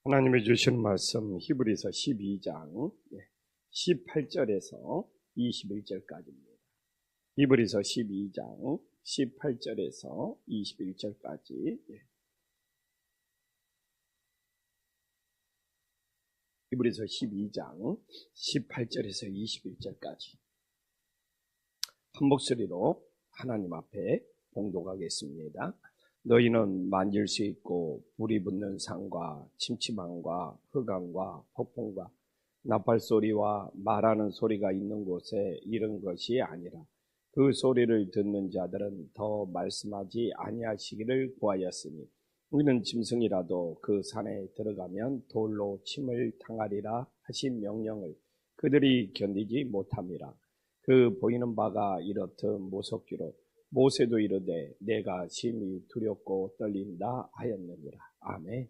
하나님이 주시는 말씀 히브리서 12장 18절에서 21절까지입니다. 히브리서 12장 18절에서 21절까지. 히브리서 12장 18절에서 21절까지 한 목소리로 하나님 앞에 봉독하겠습니다. 너희는 만질 수 있고 불이 붙는 산과 침침함과 흑암과 폭풍과 나팔소리와 말하는 소리가 있는 곳에 이런 것이 아니라 그 소리를 듣는 자들은 더 말씀하지 아니하시기를 구하였으니 우리는 짐승이라도 그 산에 들어가면 돌로 침을 당하리라 하신 명령을 그들이 견디지 못함이라. 그 보이는 바가 이렇듯 무섭기로 모세도 이르되 내가 심히 두렵고 떨린다 하였느니라. 아멘.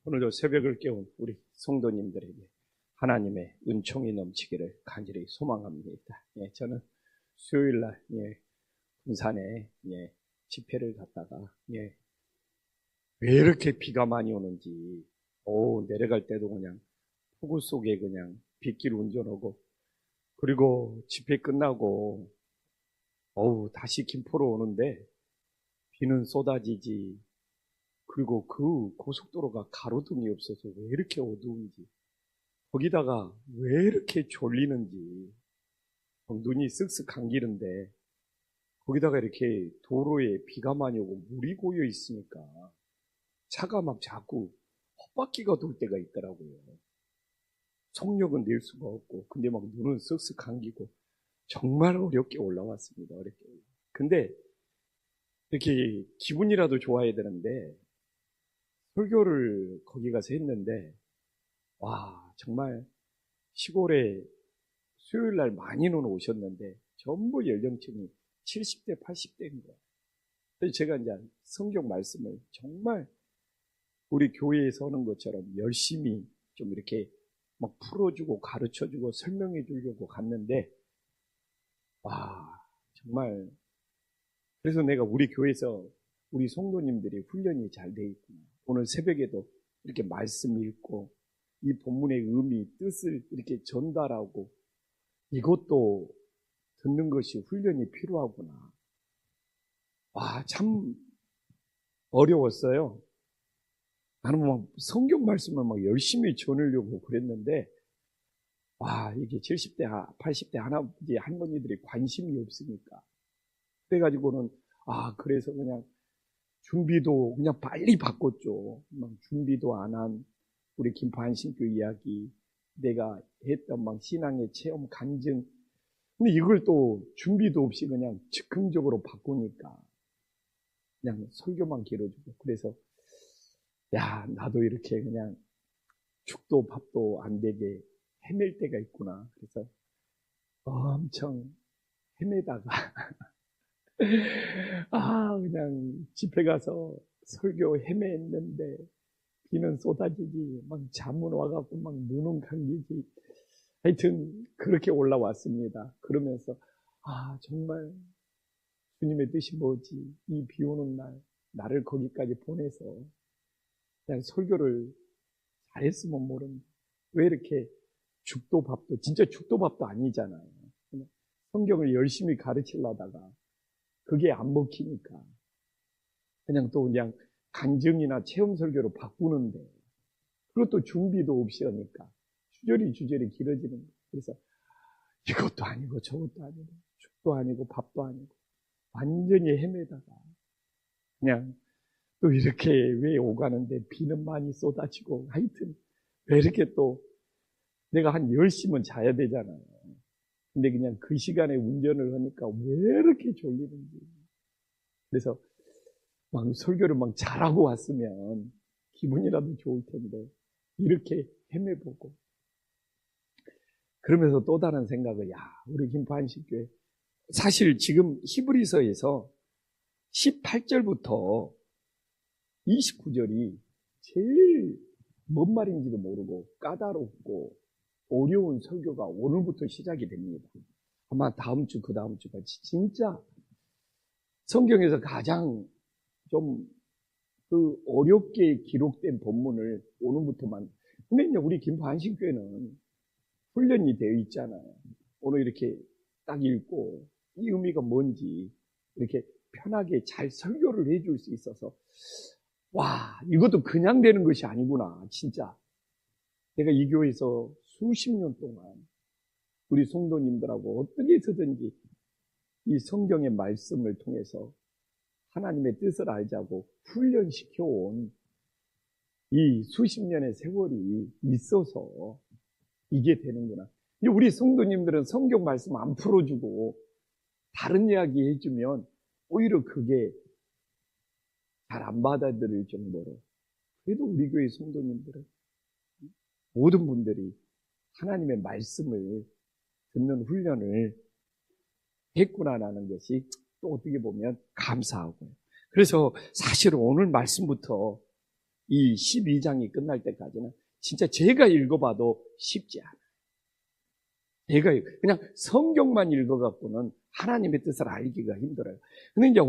오늘도 새벽을 깨운 우리 성도님들에게 하나님의 은총이 넘치기를 간절히 소망합니다. 저는 수요일날 군산에 집회를 갔다가 왜 이렇게 비가 많이 오는지 내려갈 때도 그냥 폭우 속에 그냥 빗길 운전하고, 그리고 집회 끝나고 다시 김포로 오는데 비는 쏟아지지. 그리고 그 고속도로가 가로등이 없어서 왜 이렇게 어두운지, 거기다가 왜 이렇게 졸리는지, 눈이 쓱쓱 감기는데 거기다가 이렇게 도로에 비가 많이 오고 물이 고여 있으니까 차가 막 자꾸 헛바퀴가 돌 때가 있더라고요. 속력은 낼 수가 없고, 근데 막 눈은 쓱쓱 감기고 정말 어렵게 올라왔습니다. 어렵게. 근데 이렇게 기분이라도 좋아야 되는데 설교를 거기 가서 했는데 정말 시골에 수요일날 많이는 오셨는데 전부 연령층이 70대 80대인 거예요. 그래서 제가 이제 성경 말씀을 정말 우리 교회에서 하는 것처럼 열심히 좀 이렇게 막 풀어주고 가르쳐주고 설명해 주려고 갔는데 정말, 그래서 내가 우리 교회에서 우리 성도님들이 훈련이 잘 돼 있구나. 오늘 새벽에도 이렇게 말씀 읽고 이 본문의 의미, 뜻을 이렇게 전달하고 이것도 듣는 것이 훈련이 필요하구나. 참 어려웠어요. 나는 막 성경 말씀을 막 열심히 전하려고 그랬는데 이게 70대, 80대 할아버지, 할머니들이 관심이 없으니까. 그래가지고는, 그래서 그냥 준비도 그냥 빨리 바꿨죠. 막 준비도 안 한 우리 김포 안신교 이야기, 내가 했던 막 신앙의 체험 간증. 근데 이걸 또 준비도 없이 그냥 즉흥적으로 바꾸니까 그냥 설교만 길어지고. 그래서, 나도 이렇게 그냥 죽도 밥도 안 되게 헤맬 때가 있구나. 그래서 엄청 헤매다가 그냥 집에 가서 설교 헤맸는데 비는 쏟아지지, 막 잠은 와갖고 막 눈은 감기지. 하여튼 그렇게 올라왔습니다. 그러면서 정말 주님의 뜻이 뭐지? 이 비 오는 날 나를 거기까지 보내서 그냥 설교를 잘했으면 모른다. 왜 이렇게 죽도 밥도, 진짜 죽도 밥도 아니잖아요. 성경을 열심히 가르치려다가 그게 안 먹히니까 그냥 또 그냥 간증이나 체험 설교로 바꾸는데, 그것도 준비도 없이 하니까 주저리 길어지는 거예요. 그래서 이것도 아니고 저것도 아니고 죽도 아니고 밥도 아니고 완전히 헤매다가 그냥 또 이렇게 왜 오가는데 비는 많이 쏟아지고, 하여튼 왜 이렇게 또 내가 한 10시면 자야 되잖아요. 근데 그냥 그 시간에 운전을 하니까 왜 이렇게 졸리는지. 그래서 막 설교를 막 잘하고 왔으면 기분이라도 좋을 텐데 이렇게 헤매보고. 그러면서 또 다른 생각을, 우리 김포 안식교회 사실 지금 히브리서에서 18절부터 29절이 제일 뭔 말인지도 모르고 까다롭고 어려운 설교가 오늘부터 시작이 됩니다. 아마 다음 주, 그 다음 주까지 진짜 성경에서 가장 좀 그 어렵게 기록된 본문을 오늘부터만. 근데 이제 우리 김포 안식교회는 훈련이 되어 있잖아요. 오늘 이렇게 딱 읽고 이 의미가 뭔지 이렇게 편하게 잘 설교를 해줄 수 있어서, 와, 이것도 그냥 되는 것이 아니구나. 진짜 내가 이 교회에서 수십 년 동안 우리 성도님들하고 어떻게 해서든지 이 성경의 말씀을 통해서 하나님의 뜻을 알자고 훈련시켜온 이 수십 년의 세월이 있어서 이게 되는구나. 이제 우리 성도님들은 성경 말씀 안 풀어주고 다른 이야기 해주면 오히려 그게 잘 안 받아들일 정도로, 그래도 우리 교회 성도님들은 모든 분들이 하나님의 말씀을 듣는 훈련을 했구나라는 것이 또 어떻게 보면 감사하고요. 그래서 사실 오늘 말씀부터 이 12장이 끝날 때까지는 진짜 제가 읽어봐도 쉽지 않아요. 제가 그냥 성경만 읽어갖고는 하나님의 뜻을 알기가 힘들어요. 근데 이제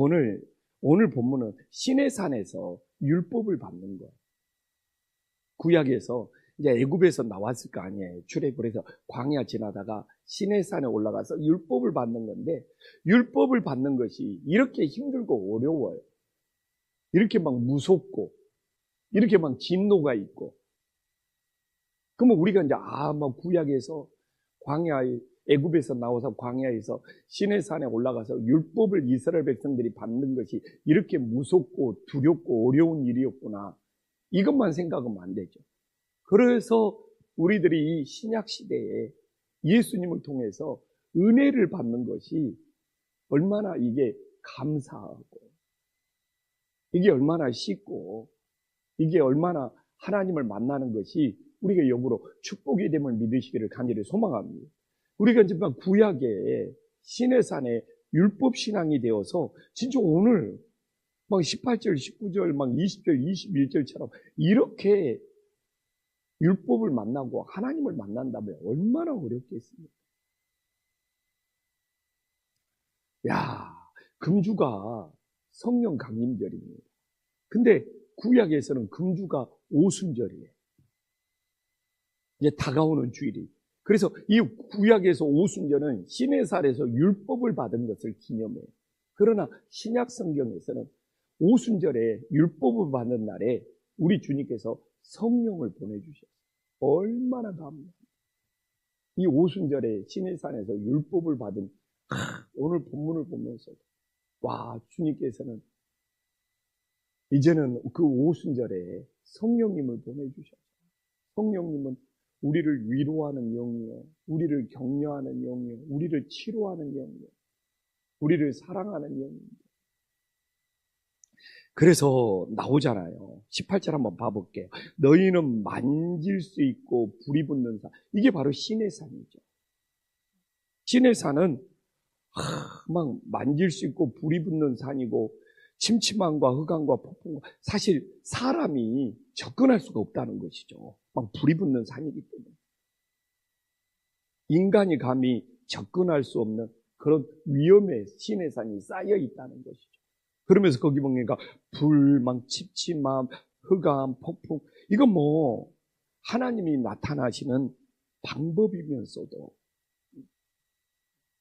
오늘 본문은 시내산에서 율법을 받는 거예요. 구약에서 이제 애굽에서 나왔을 거 아니에요. 출애굽을 해서 광야 지나다가 시내산에 올라가서 율법을 받는 건데, 율법을 받는 것이 이렇게 힘들고 어려워요. 이렇게 막 무섭고 이렇게 막 진노가 있고. 그러면 우리가 이제 막 구약에서 광야에, 애굽에서 나와서 광야에서 시내산에 올라가서 율법을 이스라엘 백성들이 받는 것이 이렇게 무섭고 두렵고 어려운 일이었구나, 이것만 생각하면 안 되죠. 그래서 우리들이 이 신약 시대에 예수님을 통해서 은혜를 받는 것이 얼마나 이게 감사하고, 이게 얼마나 쉽고, 이게 얼마나 하나님을 만나는 것이 우리가 역으로 축복이 됨을 믿으시기를 간절히 소망합니다. 우리가 이제 막 구약의 시내산에 율법 신앙이 되어서 진짜 오늘 막 18절, 19절, 막 20절, 21절처럼 이렇게 율법을 만나고 하나님을 만난다면 얼마나 어렵겠습니까? 야, 금주가 성령 강림절입니다. 근데 구약에서는 금주가 오순절이에요. 이제 다가오는 주일이. 그래서 이 구약에서 오순절은 시내산에서 율법을 받은 것을 기념해요. 그러나 신약 성경에서는 오순절에 율법을 받는 날에 우리 주님께서 성령을 보내주셨어요. 얼마나 감사합니다. 이 오순절에 시내산에서 율법을 받은 오늘 본문을 보면서, 와, 주님께서는 이제는 그 오순절에 성령님을 보내주셨어요. 성령님은 우리를 위로하는 영이요, 우리를 격려하는 영이요, 우리를 치료하는 영이요, 우리를 사랑하는 영입니다. 그래서 나오잖아요. 18절 한번 봐볼게요. 너희는 만질 수 있고 불이 붙는 산. 이게 바로 시내산이죠. 시내산은 막 만질 수 있고 불이 붙는 산이고, 침침함과 흑암과 폭풍과, 사실 사람이 접근할 수가 없다는 것이죠. 막 불이 붙는 산이기 때문에 인간이 감히 접근할 수 없는 그런 위험의 시내산이 쌓여 있다는 것이죠. 그러면서 거기 보니까 불, 막 침침함, 흑암, 폭풍, 이건 뭐 하나님이 나타나시는 방법이면서도,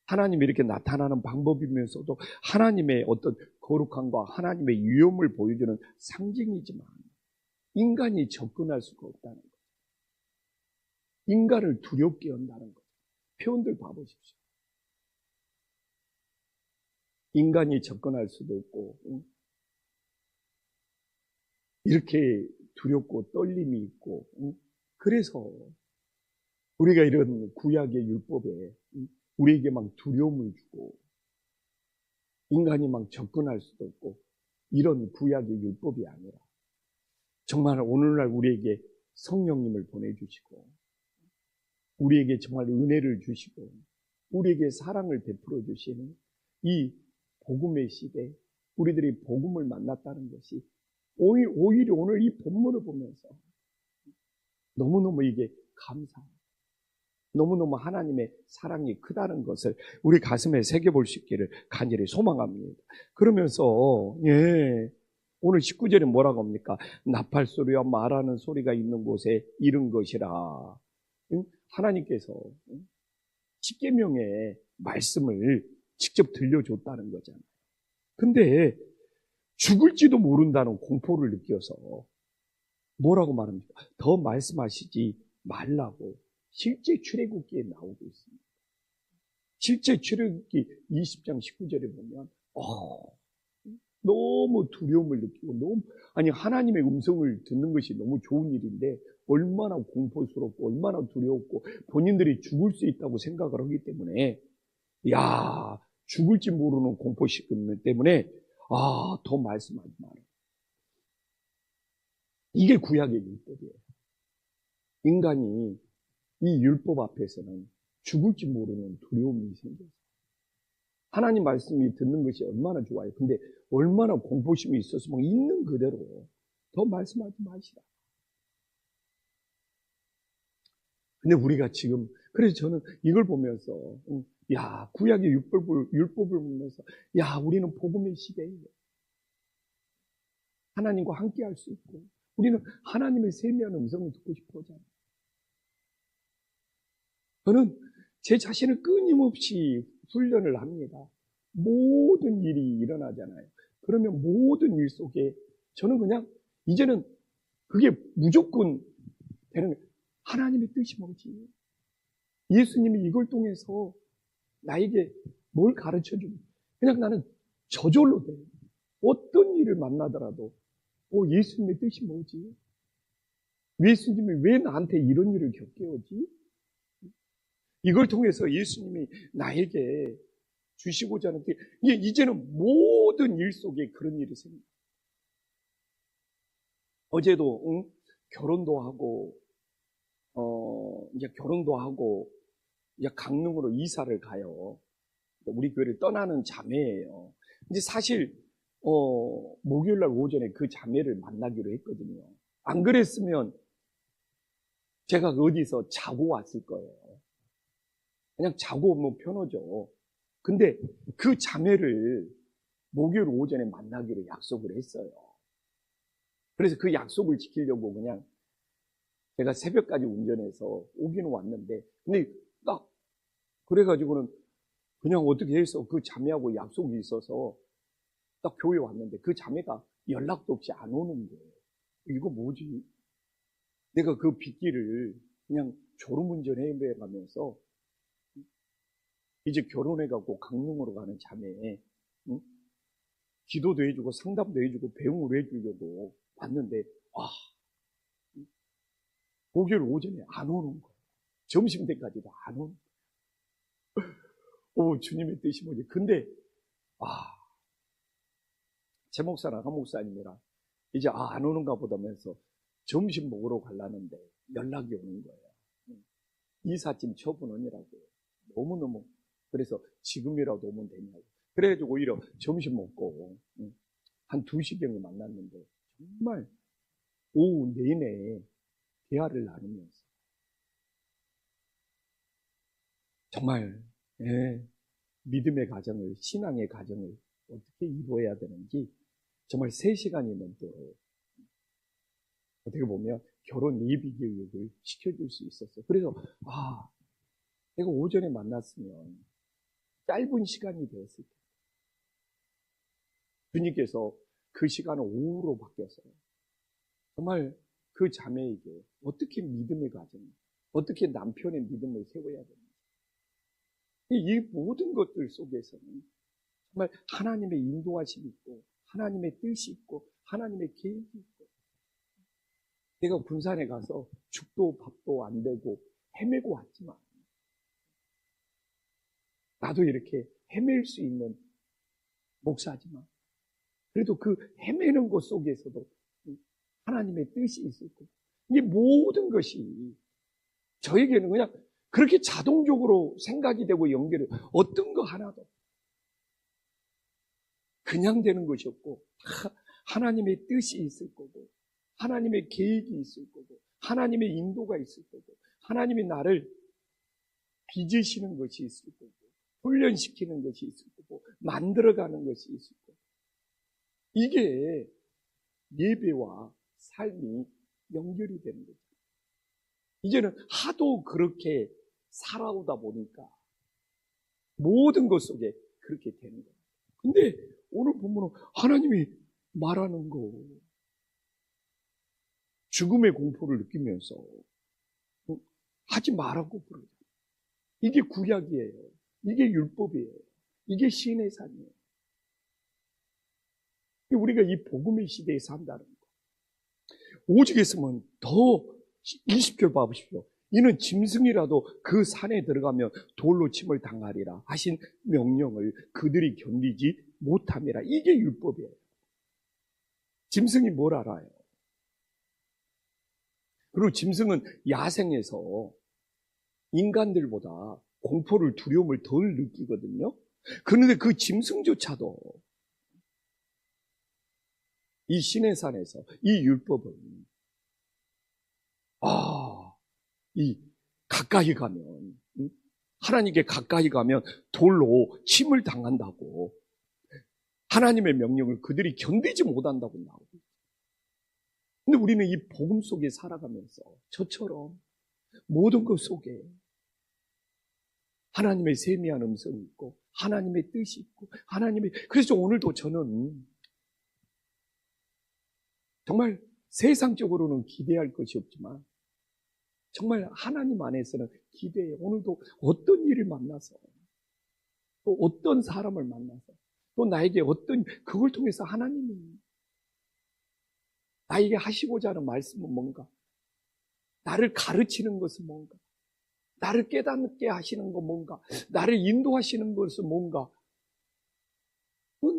하나님이 이렇게 나타나는 방법이면서도 하나님의 어떤 거룩함과 하나님의 위엄을 보여주는 상징이지만 인간이 접근할 수가 없다는 거예요. 인간을 두렵게 한다는 거예요. 표현들 봐보십시오. 인간이 접근할 수도 없고, 이렇게 두렵고 떨림이 있고, 그래서 우리가 이런 구약의 율법에 우리에게 막 두려움을 주고, 인간이 막 접근할 수도 없고, 이런 구약의 율법이 아니라 정말 오늘날 우리에게 성령님을 보내주시고, 우리에게 정말 은혜를 주시고, 우리에게 사랑을 베풀어 주시는 이 복음의 시대, 우리들이 복음을 만났다는 것이 오히려 오늘 이 본문을 보면서 너무너무 이게 감사해요. 너무너무 하나님의 사랑이 크다는 것을 우리 가슴에 새겨볼 수 있기를 간절히 소망합니다. 그러면서 오늘 19절에 뭐라고 합니까? 나팔 소리와 말하는 소리가 있는 곳에 이른 것이라. 하나님께서 십계명의 말씀을 직접 들려줬다는 거잖아요. 근데 죽을지도 모른다는 공포를 느껴서 뭐라고 말합니까? 더 말씀하시지 말라고 실제 출애굽기에 나오고 있습니다. 실제 출애굽기 20장 19절에 보면 너무 두려움을 느끼고 하나님의 음성을 듣는 것이 너무 좋은 일인데 얼마나 공포스럽고 얼마나 두려웠고 본인들이 죽을 수 있다고 생각을 하기 때문에 죽을지 모르는 공포심 때문에 더 말씀하지 마라. 이게 구약의 율법이에요. 인간이 이 율법 앞에서는 죽을지 모르는 두려움이 생겨요. 하나님 말씀이 듣는 것이 얼마나 좋아요. 근데 얼마나 공포심이 있어서 있는 그대로 더 말씀하지 마시라. 근데 우리가 지금 그래서 저는 이걸 보면서 구약의 율법을 보면서 우리는 복음의 시대예요. 하나님과 함께 할 수 있고 우리는 하나님의 세미한 음성을 듣고 싶어 하잖아요. 저는 제 자신을 끊임없이 훈련을 합니다. 모든 일이 일어나잖아요. 그러면 모든 일 속에 저는 그냥 이제는 그게 무조건 되는 거예요. 하나님의 뜻이 뭐지? 예수님이 이걸 통해서 나에게 뭘 가르쳐주고 그냥 나는 저절로 돼요. 어떤 일을 만나더라도 예수님의 뜻이 뭐지? 예수님이 왜 나한테 이런 일을 겪게 오지? 이걸 통해서 예수님이 나에게 주시고자 하는 게 이제는 모든 일 속에 그런 일이 생깁니다. 어제도 결혼도 하고 이제 강릉으로 이사를 가요. 우리 교회를 떠나는 자매예요. 이제 사실 목요일 날 오전에 그 자매를 만나기로 했거든요. 안 그랬으면 제가 어디서 자고 왔을 거예요. 그냥 자고 오면 편하죠. 근데 그 자매를 목요일 오전에 만나기로 약속을 했어요. 그래서 그 약속을 지키려고 그냥 제가 새벽까지 운전해서 오기는 왔는데 근데 딱 그래가지고는 그냥 어떻게 해서 그 자매하고 약속이 있어서 딱 교회 왔는데 그 자매가 연락도 없이 안 오는 거예요. 이거 뭐지? 내가 그 빗길을 그냥 졸음운전해 가면서 이제 결혼해갖고 강릉으로 가는 자매에 기도도 해주고 상담도 해주고 배웅을 해주려고 왔는데 목요일 오전에 안 오는 거예요. 점심때까지도 안 오는 거예요. 주님의 뜻이 뭐지? 근데 제 목사랑 한 목사님이랑 이제 안 오는가 보다면서 점심 먹으러 가려는데 연락이 오는 거예요. 이삿짐 처분원이라고 너무너무 그래서 지금이라도 오면 되냐고. 그래가지고 오히려 점심 먹고 한 2시경에 만났는데 정말 오후 내내 대화를 나누면서 정말 믿음의 가정을 신앙의 가정을 어떻게 이루어야 되는지 정말 3시간이 넘도록 어떻게 보면 결혼 예비 교육을 시켜줄 수 있었어요. 그래서 내가 오전에 만났으면 짧은 시간이 되었을 때 주님께서 그 시간을 오후로 바뀌어서 정말 그 자매에게 어떻게 믿음의 가정, 어떻게 남편의 믿음을 세워야 되는지 이 모든 것들 속에서는 정말 하나님의 인도하심이 있고 하나님의 뜻이 있고 하나님의 계획이 있고 내가 군산에 가서 죽도 밥도 안 되고 헤매고 왔지만 나도 이렇게 헤맬 수 있는 목사지만 그래도 그 헤매는 것 속에서도 하나님의 뜻이 있을 거고 이 모든 것이 저에게는 그냥 그렇게 자동적으로 생각이 되고 연결이 어떤 거 하나도 그냥 되는 것이 없고 하나님의 뜻이 있을 거고 하나님의 계획이 있을 거고 하나님의 인도가 있을 거고 하나님이 나를 빚으시는 것이 있을 거고 훈련시키는 것이 있을 거고 만들어가는 것이 있을 거고 이게 예배와 삶이 연결이 되는 거죠. 이제는 하도 그렇게 살아오다 보니까 모든 것 속에 그렇게 되는 거예요. 근데 오늘 보면 하나님이 말하는 거, 죽음의 공포를 느끼면서 하지 말라고 그러죠. 이게 구약이에요. 이게 율법이에요. 이게 신의 산이에요. 우리가 이 복음의 시대에 산다는 거. 오직 했으면 더 20절 봐보십시오. 이는 짐승이라도 그 산에 들어가면 돌로 침을 당하리라 하신 명령을 그들이 견디지 못함이라. 이게 율법이에요. 짐승이 뭘 알아요? 그리고 짐승은 야생에서 인간들보다 공포를, 두려움을 덜 느끼거든요. 그런데 그 짐승조차도 이 신의 산에서 이 율법은 이 가까이 가면, 하나님께 가까이 가면 돌로 침을 당한다고, 하나님의 명령을 그들이 견디지 못한다고 나오고. 근데 우리는 이 복음 속에 살아가면서 저처럼 모든 것 속에 하나님의 세미한 음성이 있고 하나님의 뜻이 있고 그래서 오늘도 저는 정말 세상적으로는 기대할 것이 없지만 정말 하나님 안에서는 기대해. 오늘도 어떤 일을 만나서 또 어떤 사람을 만나서 또 나에게 그걸 통해서 하나님이 나에게 하시고자 하는 말씀은 뭔가, 나를 가르치는 것은 뭔가, 나를 깨닫게 하시는 건 뭔가, 나를 인도하시는 것은 뭔가,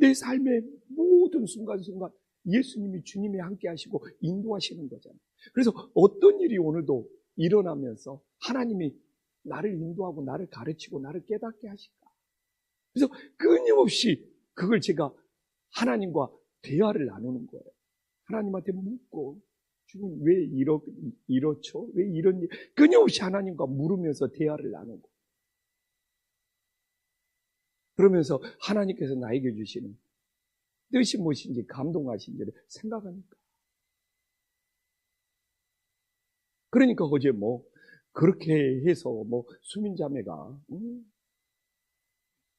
내 삶의 모든 순간순간 예수님이, 주님이 함께 하시고 인도하시는 거잖아요. 그래서 어떤 일이 오늘도 일어나면서 하나님이 나를 인도하고 나를 가르치고 나를 깨닫게 하실까? 그래서 끊임없이 그걸 제가 하나님과 대화를 나누는 거예요. 하나님한테 묻고, 주님 왜 이렇죠? 왜 이런 일? 끊임없이 하나님과 물으면서 대화를 나누고, 그러면서 하나님께서 나에게 주시는 뜻이 무엇인지, 감동하신지를 생각하니까. 그러니까 어제 그렇게 해서 수민자매가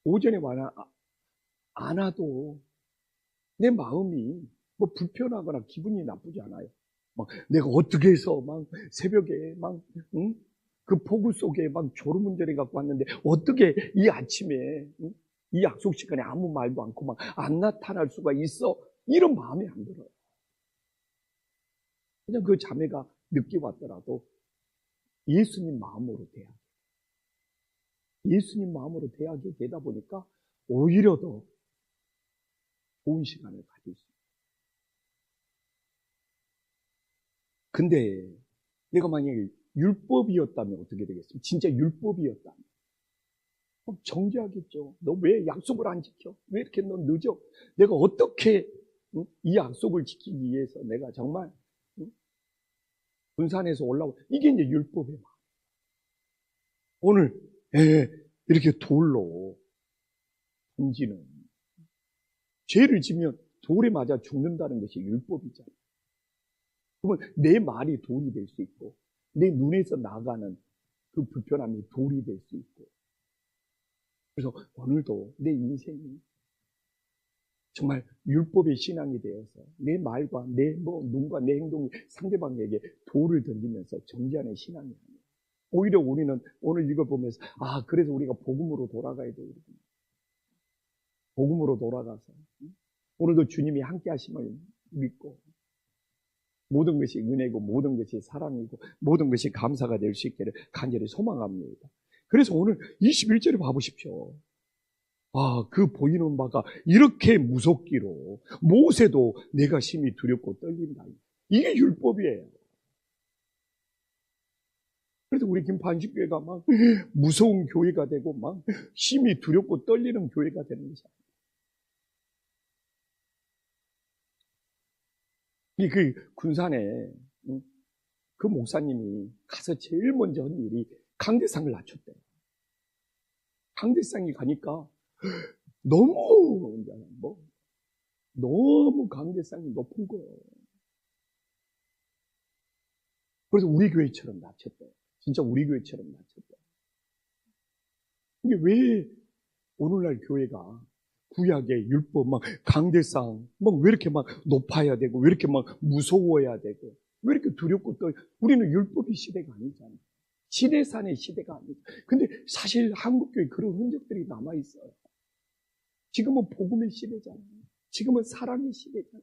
오전에 안 와도 내 마음이 불편하거나 기분이 나쁘지 않아요. 내가 어떻게 해서 새벽에 그 폭우 속에 졸음운전해 갖고 왔는데 어떻게 이 아침에 이 약속 시간에 아무 말도 않고 안 나타날 수가 있어? 이런 마음이 안 들어요. 그냥 그 자매가 늦게 왔더라도 예수님 마음으로 대하게. 예수님 마음으로 대하게 되다 보니까 오히려 더 좋은 시간을 가질 수 있어요. 근데 내가 만약에 율법이었다면 어떻게 되겠습니까? 진짜 율법이었다면 정죄하겠죠. 너 왜 약속을 안 지켜? 왜 이렇게 너 늦어? 내가 어떻게 이 약속을 지키기 위해서 내가 정말 군산에서 올라오고, 이게 이제 율법의 마음. 오늘 이렇게 돌로 던지는, 죄를 지면 돌에 맞아 죽는다는 것이 율법이잖아요. 그러면 내 말이 돌이 될 수 있고 내 눈에서 나가는 그 불편함이 돌이 될 수 있고, 그래서 오늘도 내 인생이 정말 율법의 신앙이 되어서 내 말과 내 눈과 내 행동이 상대방에게 돌을 던지면서 정죄하는 신앙이 아니에요. 오히려 우리는 오늘 이걸 보면서 그래서 우리가 복음으로 돌아가야 되거든요. 복음으로 돌아가서 오늘도 주님이 함께 하심을 믿고 모든 것이 은혜고 모든 것이 사랑이고 모든 것이 감사가 될 수 있기를 간절히 소망합니다. 그래서 오늘 21절에 봐보십시오. 그 보이는 바가 이렇게 무섭기로 모세도 내가 심히 두렵고 떨린다. 이게 율법이에요. 그래서 우리 김판식교회가 무서운 교회가 되고 심히 두렵고 떨리는 교회가 되는 것이야. 그 군산에 그 목사님이 가서 제일 먼저 한 일이 강대상을 낮췄대요. 강대상이 가니까 너무 강대상이 높은 거예요. 그래서 우리 교회처럼 낮췄대요. 진짜 우리 교회처럼 낮췄대요. 이게 왜 오늘날 교회가 구약의 율법, 막 강대상, 막 왜 이렇게 막 높아야 되고, 왜 이렇게 막 무서워야 되고, 왜 이렇게 두렵고 또, 우리는 율법의 시대가 아니잖아요. 시내산의 시대가 아니죠. 근데 사실 한국교회 그런 흔적들이 남아있어요. 지금은 복음의 시대잖아요. 지금은 사랑의 시대잖아요.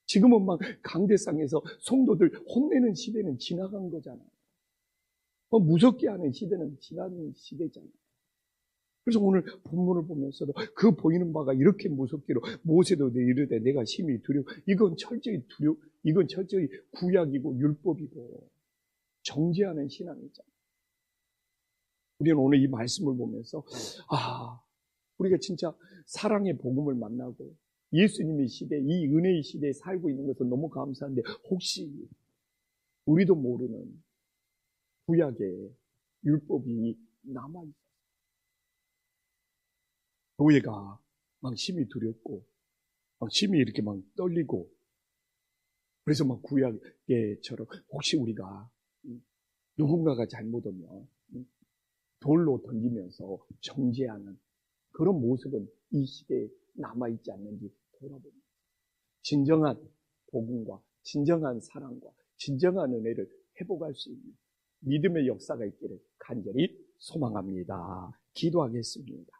지금은 막 강대상에서 성도들 혼내는 시대는 지나간 거잖아요. 무섭게 하는 시대는 지나는 시대잖아요. 그래서 오늘 본문을 보면서도 그 보이는 바가 이렇게 무섭기로 모세도 이르되 내가 심히 두려워. 이건 철저히 이건 철저히 구약이고 율법이고 정죄하는 신앙이잖아요. 우리는 오늘 이 말씀을 보면서 우리가 진짜 사랑의 복음을 만나고 예수님의 시대, 이 은혜의 시대에 살고 있는 것은 너무 감사한데 혹시 우리도 모르는 구약의 율법이 남아있어요. 교회가 막 심히 두렵고 막 심히 이렇게 막 떨리고 그래서 막 구약에처럼 혹시 우리가 누군가가 잘못하면 돌로 던지면서 정죄하는 그런 모습은 이 시대에 남아있지 않는지 돌아봅니다. 진정한 복음과 진정한 사랑과 진정한 은혜를 회복할 수 있는 믿음의 역사가 있기를 간절히 소망합니다. 기도하겠습니다.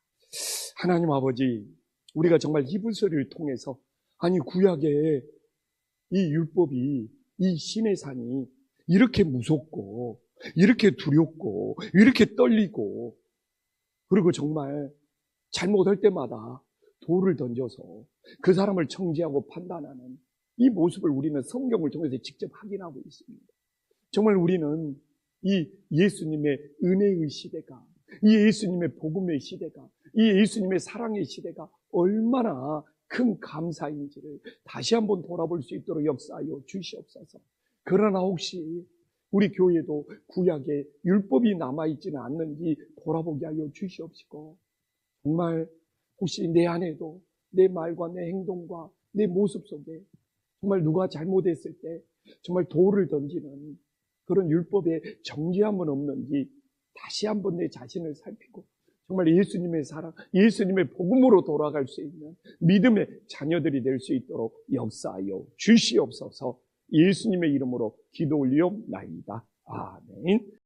하나님 아버지, 우리가 정말 히브리서를 통해서 구약의 이 율법이 이 신의 산이 이렇게 무섭고 이렇게 두렵고 이렇게 떨리고 그리고 정말 잘못할 때마다 돌을 던져서 그 사람을 정죄하고 판단하는 이 모습을 우리는 성경을 통해서 직접 확인하고 있습니다. 정말 우리는 이 예수님의 은혜의 시대가, 이 예수님의 복음의 시대가, 이 예수님의 사랑의 시대가 얼마나 큰 감사인지를 다시 한번 돌아볼 수 있도록 역사하여 주시옵소서. 그러나 혹시 우리 교회도 구약에 율법이 남아있지는 않는지 돌아보게 하여 주시옵시고, 정말 혹시 내 안에도 내 말과 내 행동과 내 모습 속에 정말 누가 잘못했을 때 정말 돌을 던지는 그런 율법에 정죄함은 없는지 다시 한번 내 자신을 살피고 정말 예수님의 사랑, 예수님의 복음으로 돌아갈 수 있는 믿음의 자녀들이 될 수 있도록 역사하여 주시옵소서. 예수님의 이름으로 기도 올리옵나이다. 아멘.